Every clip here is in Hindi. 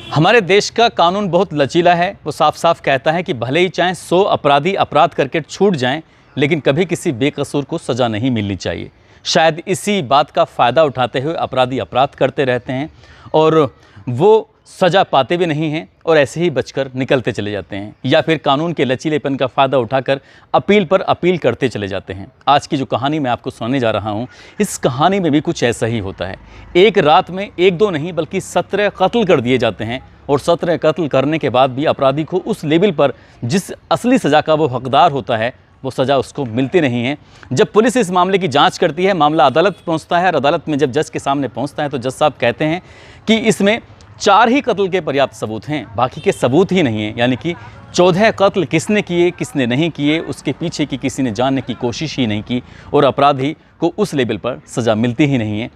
हमारे देश का कानून बहुत लचीला है। वो साफ साफ कहता है कि भले ही चाहे 100 अपराधी अपराध करके छूट जाएं, लेकिन कभी किसी बेकसूर को सज़ा नहीं मिलनी चाहिए। शायद इसी बात का फ़ायदा उठाते हुए अपराधी अपराध करते रहते हैं और वो सज़ा पाते भी नहीं हैं और ऐसे ही बचकर निकलते चले जाते हैं, या फिर कानून के लचीलेपन का फ़ायदा उठाकर अपील पर अपील करते चले जाते हैं। आज की जो कहानी मैं आपको सुनाने जा रहा हूँ, इस कहानी में भी कुछ ऐसा ही होता है। एक रात में एक दो नहीं बल्कि 17 कत्ल कर दिए जाते हैं और 17 कत्ल करने के बाद भी अपराधी को उस लेवल पर जिस असली सज़ा का वो हकदार होता है वो सज़ा उसको मिलती नहीं है। जब पुलिस इस मामले की जांच करती है, मामला अदालत पहुंचता है और अदालत में जब जज के सामने पहुंचता है तो जज साहब कहते हैं कि इसमें 4 ही कत्ल के पर्याप्त सबूत हैं, बाकी के सबूत ही नहीं हैं। यानी कि 14 कत्ल किसने किए किसने नहीं किए उसके पीछे की किसी ने जानने की कोशिश ही नहीं की और अपराधी को उस लेवल पर सज़ा मिलती ही नहीं है।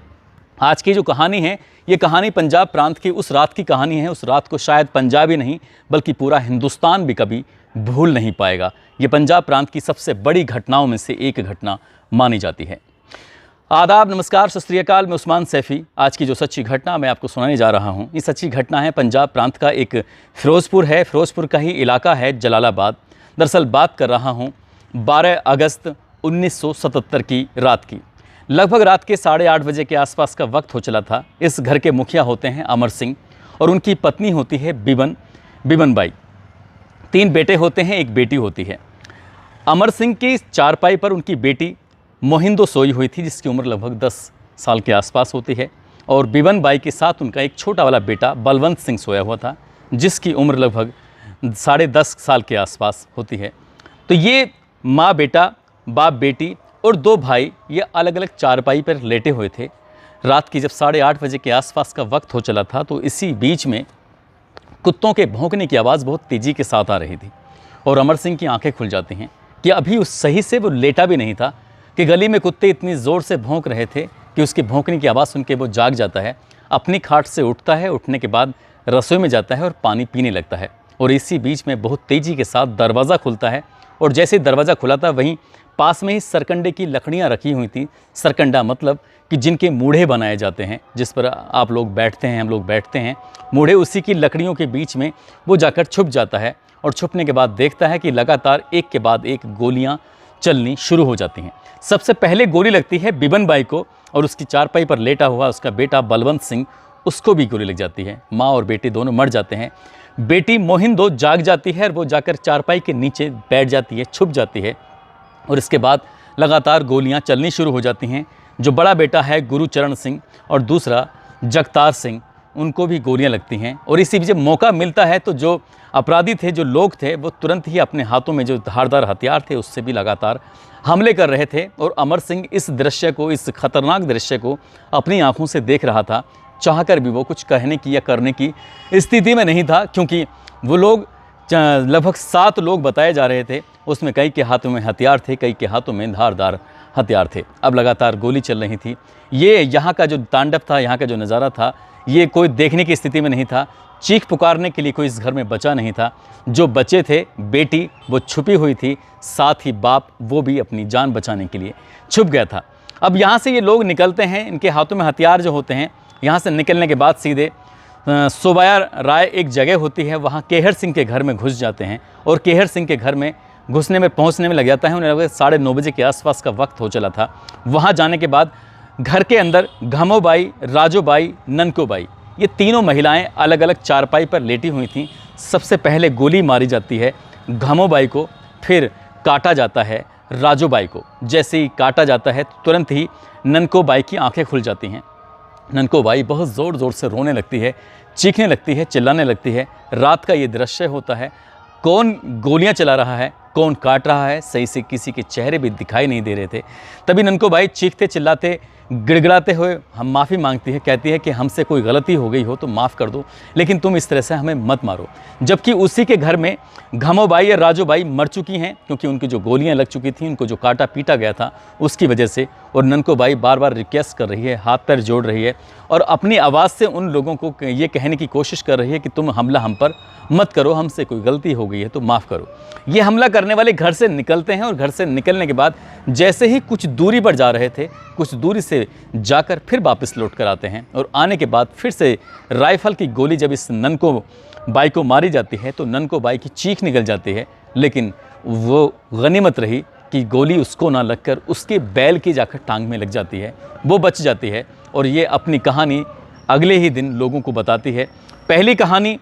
आज की जो कहानी है ये कहानी पंजाब प्रांत की उस रात की कहानी है। उस रात को शायद पंजाब ही नहीं बल्कि पूरा हिंदुस्तान भी कभी भूल नहीं पाएगा। ये पंजाब प्रांत की सबसे बड़ी घटनाओं में से एक घटना मानी जाती है। आदाब, नमस्कार, सत श्री अकाल। मैं उस्मान सैफ़ी। आज की जो सच्ची घटना मैं आपको सुनाने जा रहा हूँ, ये सच्ची घटना है पंजाब प्रांत का एक फ़िरोज़पुर है। फ़िरोज़पुर का ही इलाका है जलालाबाद। दरअसल बात कर रहा हूँ 12 अगस्त 1977 की रात की। लगभग रात के 8:30 बजे के आसपास का वक्त हो चला था। इस घर के मुखिया होते हैं अमर सिंह और उनकी पत्नी होती है बिबन बाई। 3 बेटे होते हैं, एक बेटी होती है। अमर सिंह की चारपाई पर उनकी बेटी मोहिंदो सोई हुई थी जिसकी उम्र लगभग 10 साल के आसपास होती है और बिबन बाई के साथ उनका एक छोटा वाला बेटा बलवंत सिंह सोया हुआ था जिसकी उम्र लगभग 10.5 साल के आसपास होती है। तो ये माँ बेटा, बाप बेटी और 2 भाई ये अलग अलग चारपाई पर लेटे हुए थे। रात की जब 8:30 बजे के आसपास का वक्त हो चला था तो इसी बीच में कुत्तों के भौंकने की आवाज़ बहुत तेज़ी के साथ आ रही थी और अमर सिंह की आंखें खुल जाती हैं कि अभी उस सही से वो लेटा भी नहीं था कि गली में कुत्ते इतनी ज़ोर से भौंक रहे थे कि उसके भौंकने की आवाज़ सुन के वो जाग जाता है। अपनी खाट से उठता है, उठने के बाद रसोई में जाता है और पानी पीने लगता है और इसी बीच में बहुत तेज़ी के साथ दरवाज़ा खुलता है और जैसे ही दरवाज़ा खुला था वहीं पास में ही सरकंडे की लकड़ियाँ रखी हुई थी। सरकंडा मतलब कि जिनके मूढ़े बनाए जाते हैं, जिस पर आप लोग बैठते हैं, हम लोग बैठते हैं, मूढ़े उसी की लकड़ियों के बीच में वो जाकर छुप जाता है और छुपने के बाद देखता है कि लगातार एक के बाद एक गोलियां चलनी शुरू हो जाती हैं। सबसे पहले गोली लगती है बिबन बाई को और उसकी चारपाई पर लेटा हुआ उसका बेटा बलवंत सिंह, उसको भी गोली लग जाती है। माँ और बेटे दोनों मर जाते हैं। बेटी मोहिंदो जाग जाती है और वो जाकर चारपाई के नीचे बैठ जाती है, छुप जाती है और इसके बाद लगातार गोलियां चलनी शुरू हो जाती हैं। जो बड़ा बेटा है गुरुचरण सिंह और दूसरा जगतार सिंह, उनको भी गोलियां लगती हैं और इसी जब मौका मिलता है तो जो अपराधी थे, जो लोग थे, वो तुरंत ही अपने हाथों में जो धारदार हथियार थे उससे भी लगातार हमले कर रहे थे और अमर सिंह इस दृश्य को, इस खतरनाक दृश्य को अपनी आंखों से देख रहा था। चाहकर भी वो कुछ कहने की या करने की स्थिति में नहीं था क्योंकि वो लोग लगभग 7 लोग बताए जा रहे थे। उसमें कई के हाथों में हथियार थे, कई के हाथों में धारदार हथियार थे। अब लगातार गोली चल रही थी। ये यहाँ का जो तांडव था, यहाँ का जो नज़ारा था, ये कोई देखने की स्थिति में नहीं था। चीख पुकारने के लिए कोई इस घर में बचा नहीं था। जो बचे थे, बेटी वो छुपी हुई थी, साथ ही बाप वो भी अपनी जान बचाने के लिए छुप गया था। अब यहाँ से ये लोग निकलते हैं, इनके हाथों में हथियार जो होते हैं। यहाँ से निकलने के बाद सीधे सोबाया राय एक जगह होती है, वहाँ केहर सिंह के घर में घुस जाते हैं और केहर सिंह के घर में घुसने में पहुँचने में लग जाता है। उन्हें लगभग 9:30 बजे के आसपास का वक्त हो चला था। वहाँ जाने के बाद घर के अंदर घमोबाई, राजोबाई, ननकोबाई, ये तीनों महिलाएं अलग अलग चारपाई पर लेटी हुई थीं। सबसे पहले गोली मारी जाती है घमोबाई को, फिर काटा जाता है राजोबाई को। जैसे ही काटा जाता है तुरंत ही ननकोबाई की आंखें खुल जाती हैं। ननकोबाई बहुत ज़ोर ज़ोर से रोने लगती है, चीखने लगती है, चिल्लाने लगती है। रात का ये दृश्य होता है। कौन गोलियां चला रहा है, कौन काट रहा है, सही से किसी के चेहरे भी दिखाई नहीं दे रहे थे। तभी ननकोबाई चीखते चिल्लाते गिड़गिड़ाते हुए हम माफ़ी मांगती है, कहती है कि हमसे कोई गलती हो गई हो तो माफ़ कर दो, लेकिन तुम इस तरह से हमें मत मारो। जबकि उसी के घर में घमोबाई और राजोबाई मर चुकी हैं क्योंकि उनकी जो गोलियां लग चुकी थी, उनको जो काटा पीटा गया था उसकी वजह से। और ननकोबाई बार बार रिक्वेस्ट कर रही है, हाथ पैर जोड़ रही है और अपनी आवाज़ से उन लोगों को ये कहने की कोशिश कर रही है कि तुम हमला हम पर मत करो, हमसे कोई गलती हो गई है तो माफ़ करो। ये हमला करने वाले घर से निकलते हैं और घर से निकलने के बाद जैसे ही कुछ दूरी पर जा रहे थे, कुछ दूरी से जाकर फिर वापस लौट कर आते हैं और आने के बाद फिर से राइफल की गोली जब इस ननको बाई को मारी जाती है तो ननको बाई की चीख निकल जाती है, लेकिन वो गनीमत रही कि गोली उसको ना लगकर उसके बैल की जाकर टांग में लग जाती है, वो बच जाती है। और ये अपनी कहानी अगले ही दिन लोगों को बताती है। पहली कहानी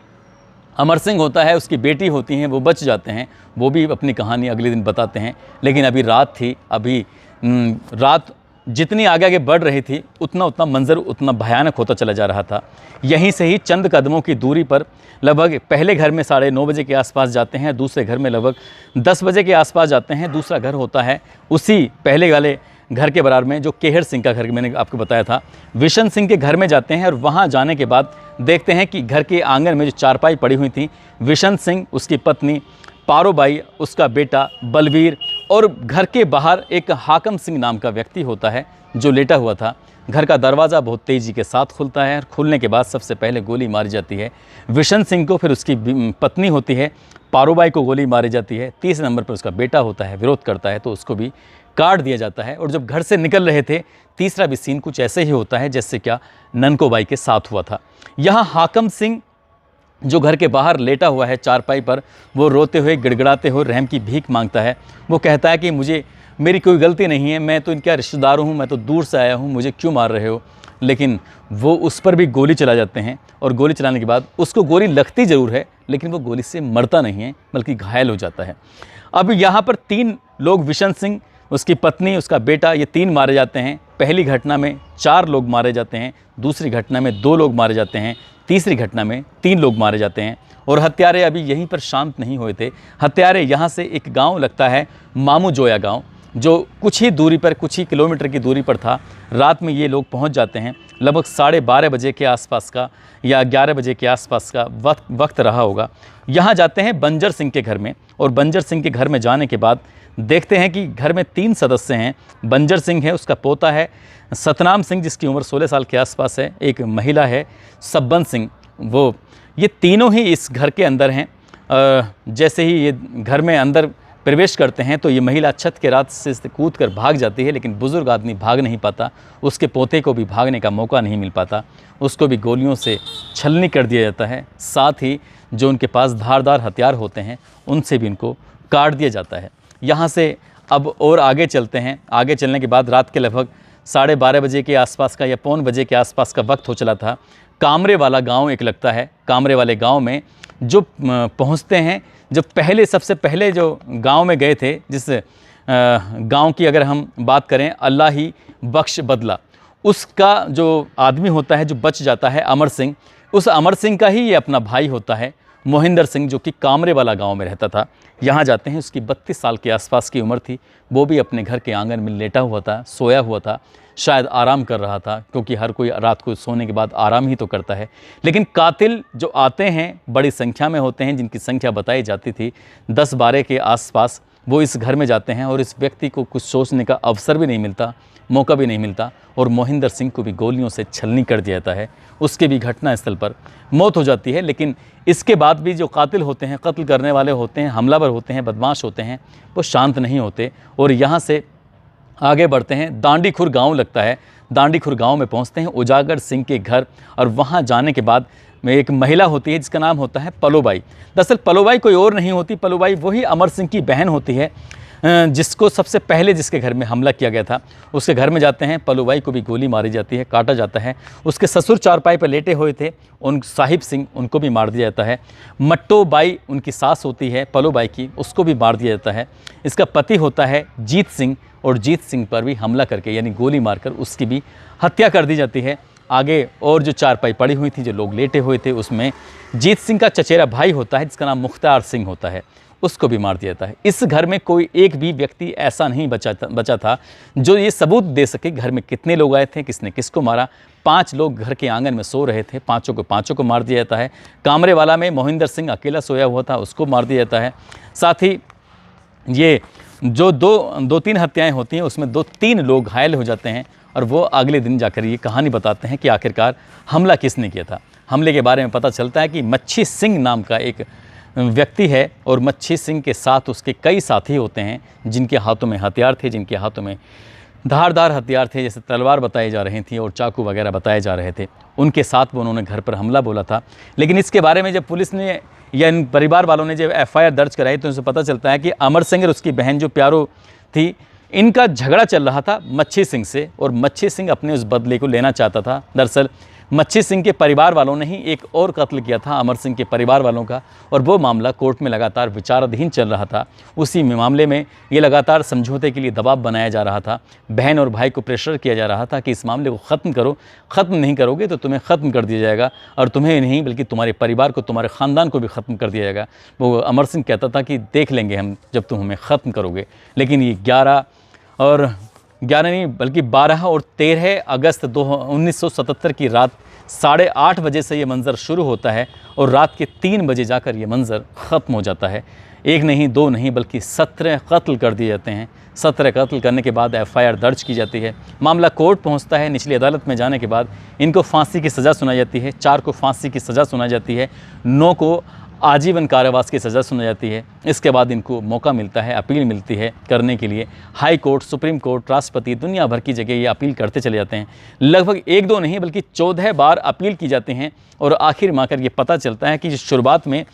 अमर सिंह होता है, उसकी बेटी होती हैं, वो बच जाते हैं, वो भी अपनी कहानी अगले दिन बताते हैं। लेकिन अभी रात थी, अभी रात जितनी आगे आगे बढ़ रही थी उतना उतना मंजर उतना भयानक होता चला जा रहा था। यहीं से ही चंद कदमों की दूरी पर लगभग पहले घर में 9:30 बजे के आसपास जाते हैं, दूसरे घर में लगभग 10 बजे के आसपास जाते हैं। दूसरा घर होता है उसी पहले वाले घर के बराबर में जो केहर सिंह का घर मैंने आपको बताया था, विशन सिंह के घर में जाते हैं। और वहाँ जाने के बाद देखते हैं कि घर के आंगन में जो चारपाई पड़ी हुई थी, विशन सिंह, उसकी पत्नी पारोबाई, उसका बेटा बलवीर और घर के बाहर एक हाकम सिंह नाम का व्यक्ति होता है जो लेटा हुआ था। घर का दरवाज़ा बहुत तेज़ी के साथ खुलता है और खुलने के बाद सबसे पहले गोली मारी जाती है विशन सिंह को, फिर उसकी पत्नी होती है पारोबाई को गोली मारी जाती है। तीसरे नंबर पर उसका बेटा होता है, विरोध करता है तो उसको भी काट दिया जाता है। और जब घर से निकल रहे थे तीसरा भी सीन कुछ ऐसे ही होता है जैसे क्या ननको बाई के साथ हुआ था। यहाँ हाकम सिंह जो घर के बाहर लेटा हुआ है चारपाई पर, वो रोते हुए गिड़गिड़ाते हुए रहम की भीख मांगता है। वो कहता है कि मेरी कोई गलती नहीं है, मैं तो इनका रिश्तेदार हूँ, मैं तो दूर से आया हूँ, मुझे क्यों मार रहे हो। लेकिन वो उस पर भी गोली चला जाते हैं और गोली चलाने के बाद उसको गोली लगती ज़रूर है लेकिन वो गोली से मरता नहीं है बल्कि घायल हो जाता है। अब यहाँ पर 3 लोग, विशन सिंह, उसकी पत्नी, उसका बेटा, ये 3 मारे जाते हैं। पहली घटना में 4 लोग मारे जाते हैं, दूसरी घटना में 2 लोग मारे जाते हैं, तीसरी घटना में 3 लोग मारे जाते हैं। और हत्यारे अभी यहीं पर शांत नहीं हुए थे। हत्यारे यहाँ से एक गांव लगता है मामू जोया गांव, जो कुछ ही दूरी पर, कुछ ही किलोमीटर की दूरी पर था। रात में ये लोग पहुँच जाते हैं, लगभग 12:30 बजे के आसपास का या 11 बजे के आसपास का वक्त रहा होगा। यहाँ जाते हैं बंजर सिंह के घर में और बंजर सिंह के घर में जाने के बाद देखते हैं कि घर में 3 सदस्य हैं। बंजर सिंह है, उसका पोता है सतनाम सिंह जिसकी उम्र 16 साल के आसपास है, एक महिला है सब्बन सिंह, ये तीनों ही इस घर के अंदर हैं। जैसे ही ये घर में अंदर प्रवेश करते हैं तो ये महिला छत के रात से कूद कर भाग जाती है, लेकिन बुज़ुर्ग आदमी भाग नहीं पाता, उसके पोते को भी भागने का मौका नहीं मिल पाता, उसको भी गोलियों से छलनी कर दिया जाता है। साथ ही जो उनके पास धारदार हथियार होते हैं उनसे भी इनको काट दिया जाता है। यहाँ से अब और आगे चलते हैं। आगे चलने के बाद रात के लगभग 12:30 बजे के आसपास का या 1:45 बजे के आसपास का वक्त हो चला था। कामरे वाला गांव एक लगता है, कामरे वाले गांव में जो पहुंचते हैं, जब सबसे पहले जो गांव में गए थे, जिस गांव की अगर हम बात करें, अल्लाह ही बख्श बदला, उसका जो आदमी होता है जो बच जाता है अमर सिंह, उस अमर सिंह का ही ये अपना भाई होता है मोहिंदर सिंह, जो कि कामरे वाला गांव में रहता था। यहाँ जाते हैं, उसकी 32 साल के आसपास की उम्र थी। वो भी अपने घर के आंगन में लेटा हुआ था, सोया हुआ था, शायद आराम कर रहा था, क्योंकि हर कोई रात को सोने के बाद आराम ही तो करता है। लेकिन कातिल जो आते हैं बड़ी संख्या में होते हैं, जिनकी संख्या बताई जाती थी 10-12 के आसपास, वो इस घर में जाते हैं और इस व्यक्ति को कुछ सोचने का अवसर भी नहीं मिलता, मौका भी नहीं मिलता, और मोहिंदर सिंह को भी गोलियों से छलनी कर दिया जाता है। उसके भी घटनास्थल पर मौत हो जाती है। लेकिन इसके बाद भी जो कातिल होते हैं, कत्ल करने वाले होते हैं, हमलावर होते हैं, बदमाश होते हैं, वो शांत नहीं होते और यहाँ से आगे बढ़ते हैं। दांडीखुर गांव लगता है, दांडीखुर गांव में पहुंचते हैं, उजागर सिंह के घर। और वहां जाने के बाद में एक महिला होती है जिसका नाम होता है पलोबाई। दरअसल पलोबाई कोई और नहीं होती, पलोबाई वही अमर सिंह की बहन होती है, जिसको सबसे पहले जिसके घर में हमला किया गया था, उसके घर में जाते हैं। पलोबाई को भी गोली मारी जाती है, काटा जाता है। उसके ससुर चारपाई पर लेटे हुए थे, उन साहिब सिंह, उनको भी मार दिया जाता है। मट्टो बाई उनकी सास होती है पलोबाई की, उसको भी मार दिया जाता है। इसका पति होता है जीत सिंह, और जीत सिंह पर भी हमला करके यानी गोली मारकर उसकी भी हत्या कर दी जाती है। आगे और जो चारपाई पड़ी हुई थी, जो लोग लेटे हुए थे, उसमें जीत सिंह का चचेरा भाई होता है जिसका नाम मुख्तार सिंह होता है, उसको भी मार दिया जाता है। इस घर में कोई एक भी व्यक्ति ऐसा नहीं बचा था जो ये सबूत दे सके घर में कितने लोग आए थे, किसने किसको मारा। 5 लोग घर के आंगन में सो रहे थे, पाँचों को मार दिया जाता है। कामरे वाला में मोहिंदर सिंह अकेला सोया हुआ था, उसको मार दिया जाता है। साथ ही ये जो 2-3 हत्याएं होती हैं, उसमें 2-3 लोग घायल हो जाते हैं और वो अगले दिन जाकर ये कहानी बताते हैं कि आखिरकार हमला किसने किया था। हमले के बारे में पता चलता है कि मच्छी सिंह नाम का एक व्यक्ति है और मच्छी सिंह के साथ उसके कई साथी होते हैं जिनके हाथों में हथियार थे, जिनके हाथों में धारदार हथियार थे, जैसे तलवार बताई जा रही थी और चाकू वगैरह बताए जा रहे थे। उनके साथ वो उन्होंने घर पर हमला बोला था। लेकिन इसके बारे में जब पुलिस ने या इन परिवार वालों ने जब FIR दर्ज कराई तो उनसे पता चलता है कि अमर सिंह और उसकी बहन जो प्यारो थी, इनका झगड़ा चल रहा था मच्छी सिंह से और मच्छी सिंह अपने उस बदले को लेना चाहता था। दरअसल मच्छी सिंह के परिवार वालों ने ही एक और कत्ल किया था अमर सिंह के परिवार वालों का, और वो मामला कोर्ट में लगातार विचाराधीन चल रहा था। उसी मामले में ये लगातार समझौते के लिए दबाव बनाया जा रहा था, बहन और भाई को प्रेशर किया जा रहा था कि इस मामले को ख़त्म करो, ख़त्म नहीं करोगे तो तुम्हें ख़त्म कर दिया जाएगा, और तुम्हें नहीं बल्कि तुम्हारे परिवार को, तुम्हारे ख़ानदान को भी ख़त्म कर दिया जाएगा। वो अमर सिंह कहता था कि देख लेंगे हम जब तुम हमें ख़त्म करोगे। लेकिन ये 11 नहीं बल्कि 12 और 13 अगस्त 1977 की रात 8:30 बजे से ये मंज़र शुरू होता है और रात के 3 बजे जाकर ये मंज़र ख़त्म हो जाता है। एक नहीं, दो नहीं, बल्कि 17 कत्ल कर दिए जाते हैं। 17 कत्ल करने के बाद FIR दर्ज की जाती है। मामला कोर्ट पहुंचता है। निचली अदालत में जाने के बाद इनको फांसी की सज़ा सुनाई जाती है। 4 को फांसी की सज़ा सुनाई जाती है, 9 को आजीवन कारावास की सज़ा सुनाई जाती है। इसके बाद इनको मौका मिलता है, अपील मिलती है करने के लिए। हाई कोर्ट, सुप्रीम कोर्ट, राष्ट्रपति, दुनिया भर की जगह ये अपील करते चले जाते हैं। लगभग 1-2 नहीं बल्कि 14 बार अपील की जाती हैं और आखिर में आकर ये पता चलता है कि शुरुआत में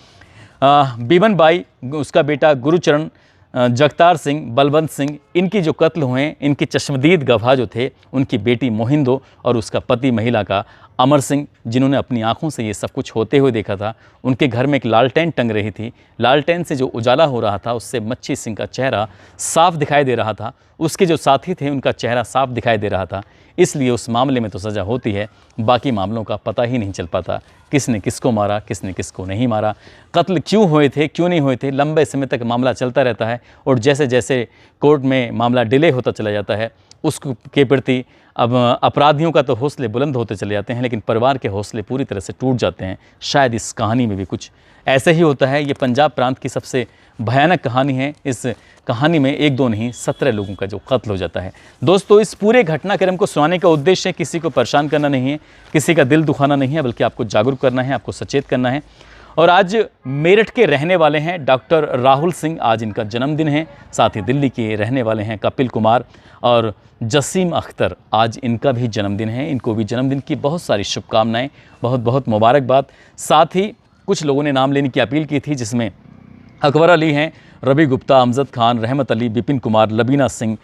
बीबन बाई, उसका बेटा गुरुचरण, जगतार सिंह, बलवंत सिंह, इनकी जो कत्ल हुए हैं, इनके चश्मदीद गवाह जो थे, उनकी बेटी मोहिंदो और उसका पति महिला का अमर सिंह, जिन्होंने अपनी आंखों से ये सब कुछ होते हुए देखा था। उनके घर में एक लालटेन टंग रही थी। लालटेन से जो उजाला हो रहा था उससे मच्छी सिंह का चेहरा साफ दिखाई दे रहा था। उसके जो साथी थे उनका चेहरा साफ दिखाई दे रहा था। इसलिए उस मामले में तो सज़ा होती है, बाकी मामलों का पता ही नहीं चल पाता, किसने किसको मारा, किसने किसको नहीं मारा, कत्ल क्यों हुए थे, क्यों नहीं हुए थे। लंबे समय तक मामला चलता रहता है और जैसे जैसे कोर्ट में मामला डिले होता चला जाता है उसके प्रति अब अपराधियों का तो हौसले बुलंद होते चले जाते हैं, लेकिन परिवार के हौसले पूरी तरह से टूट जाते हैं। शायद इस कहानी में भी कुछ ऐसे ही होता है। ये पंजाब प्रांत की सबसे भयानक कहानी है। इस कहानी में 1-2 नहीं 17 लोगों का जो कत्ल हो जाता है। दोस्तों, इस पूरे घटनाक्रम को सुनाने का उद्देश्य किसी को परेशान करना नहीं है, किसी का दिल दुखाना नहीं है, बल्कि आपको जागरूक करना है, आपको सचेत करना है। और आज मेरठ के रहने वाले हैं डॉक्टर राहुल सिंह, आज इनका जन्मदिन है। साथ ही दिल्ली के रहने वाले हैं कपिल कुमार और जसीम अख्तर, आज इनका भी जन्मदिन है। इनको भी जन्मदिन की बहुत सारी शुभकामनाएं, बहुत बहुत मुबारकबाद। साथ ही कुछ लोगों ने नाम लेने की अपील की थी, जिसमें अकबर अली हैं, रवि गुप्ता, अमजद खान, रहमत अली, विपिन कुमार, लबीना सिंह,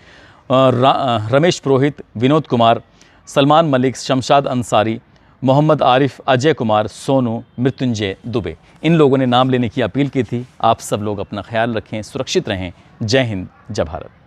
रमेश पुरोहित, विनोद कुमार, सलमान मलिक, शमशाद अंसारी, मोहम्मद आरिफ, अजय कुमार, सोनू, मृत्युंजय दुबे, इन लोगों ने नाम लेने की अपील की थी। आप सब लोग अपना ख्याल रखें, सुरक्षित रहें। जय हिंद, जय भारत।